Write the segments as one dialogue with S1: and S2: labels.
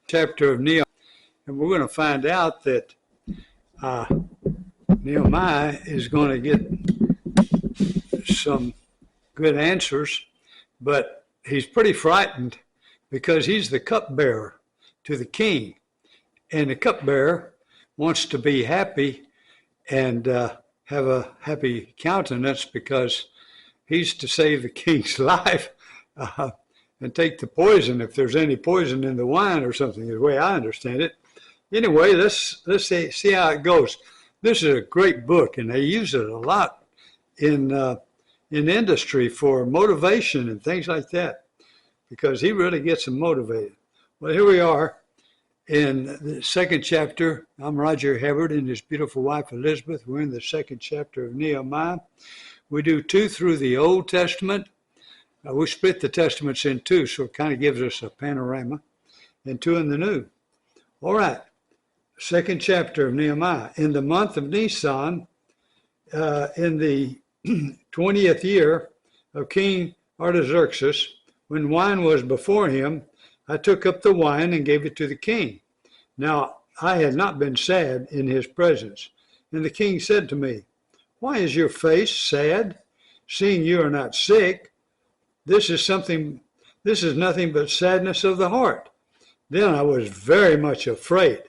S1: chapter of Nehemiah, and we're going to find out that Nehemiah is going to get some good answers, but he's pretty frightened because he's the cupbearer to the king, and the cupbearer wants to be happy and have a happy countenance because he's to save the king's life and take the poison if there's any poison in the wine or something, is the way I understand it. Anyway, let's see how it goes. This is a great book, and they use it a lot in industry for motivation and things like that, because he really gets them motivated. Well, here we are in the second chapter. I'm Roger Hubbard and his beautiful wife Elizabeth. We're in the second chapter of Nehemiah. We do 2 through the Old Testament. We split the Testaments in 2, so it kind of gives us a panorama, and 2 in the New. All right, second chapter of Nehemiah. In the month of Nisan, in the 20th year of King Artaxerxes, when wine was before him, I took up the wine and gave it to the king. Now I had not been sad in his presence. And the king said to me, "Why is your face sad, seeing you are not sick? This is nothing but sadness of the heart." Then I was very much afraid.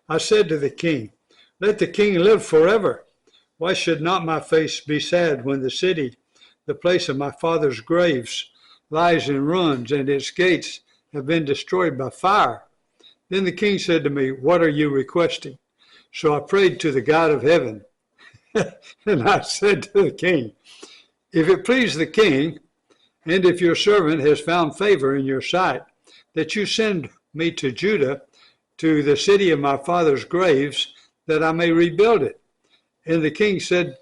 S1: I said to the king, "Let the king live forever. Why should not my face be sad when the city, the place of my father's graves, lies in ruins and its gates have been destroyed by fire?" Then the king said to me, "What are you requesting?" So I prayed to the God of heaven. And I said to the king, "If it please the king, and if your servant has found favor in your sight, that you send me to Judah, to the city of my father's graves, that I may rebuild it." And the king said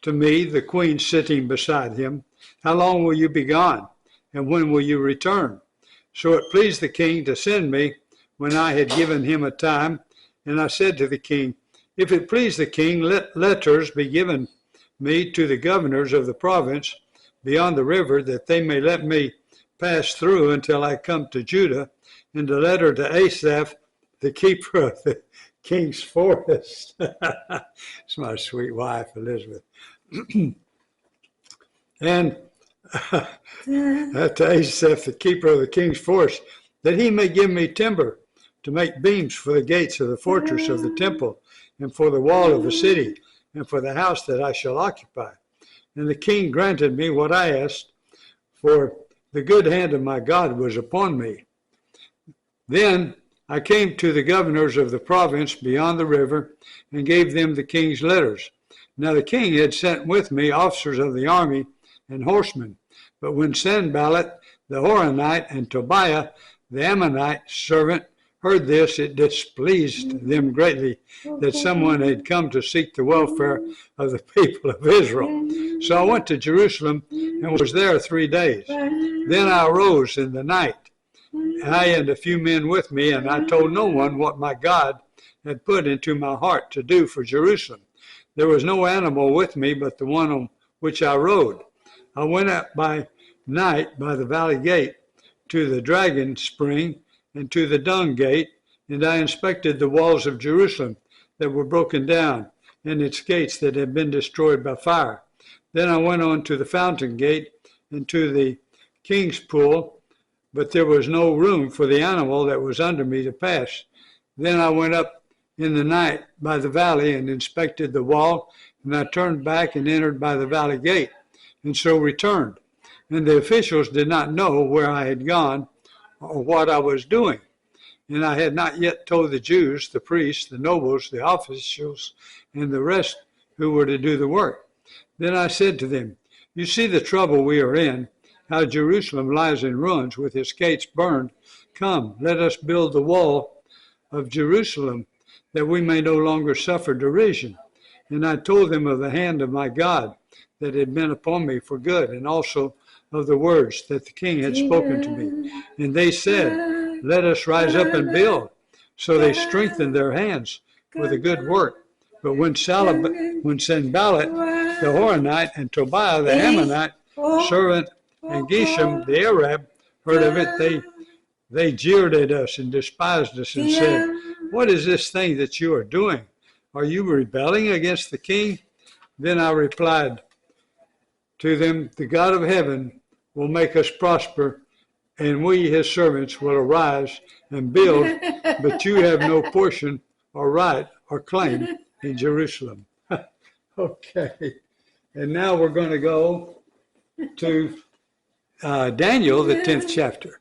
S1: to me, the queen sitting beside him, "How long will you be gone, and when will you return?" So it pleased the king to send me when I had given him a time. And I said to the king, "If it please the king, let letters be given me to the governors of the province beyond the river, that they may let me pass through until I come to Judah, and a letter to Asaph, the keeper of the king's forest." It's my sweet wife, Elizabeth. And to Asaph, the keeper of the king's forest, that he may give me timber to make beams for the gates of the fortress of the temple, and for the wall of the city, and for the house that I shall occupy. And the king granted me what I asked, for the good hand of my God was upon me. Then I came to the governors of the province beyond the river, and gave them the king's letters. Now the king had sent with me officers of the army and horsemen. But when Sanballat the Horonite and Tobiah the Ammonite servant heard this, it displeased them greatly that someone had come to seek the welfare of the people of Israel. So I went to Jerusalem and was there 3 days. Then I arose in the night, I and a few men with me, and I told no one what my God had put into my heart to do for Jerusalem. There was no animal with me but the one on which I rode. I went up by night by the valley gate to the dragon spring and to the dung gate, and I inspected the walls of Jerusalem that were broken down, and its gates that had been destroyed by fire. Then I went on to the fountain gate and to the king's pool, but there was no room for the animal that was under me to pass. Then I went up in the night by the valley and inspected the wall, and I turned back and entered by the valley gate, and so returned. And the officials did not know where I had gone or what I was doing. And I had not yet told the Jews, the priests, the nobles, the officials, and the rest who were to do the work. Then I said to them, "You see the trouble we are in, how Jerusalem lies in ruins with its gates burned. Come, let us build the wall of Jerusalem, that we may no longer suffer derision." And I told them of the hand of my God that had been upon me for good, and also of the words that the king had spoken to me. And they said, "Let us rise up and build." So they strengthened their hands for the good work. But when Sanballat the Horonite and Tobiah the Ammonite servant and Geshem the Arab heard of it, they they jeered at us and despised us and said, "What is this thing that you are doing? Are you rebelling against the king?" Then I replied to them, "The God of heaven will make us prosper, and we, his servants, will arise and build, but you have no portion or right or claim in Jerusalem." Okay. And now we're going to go to Daniel, the 10th chapter.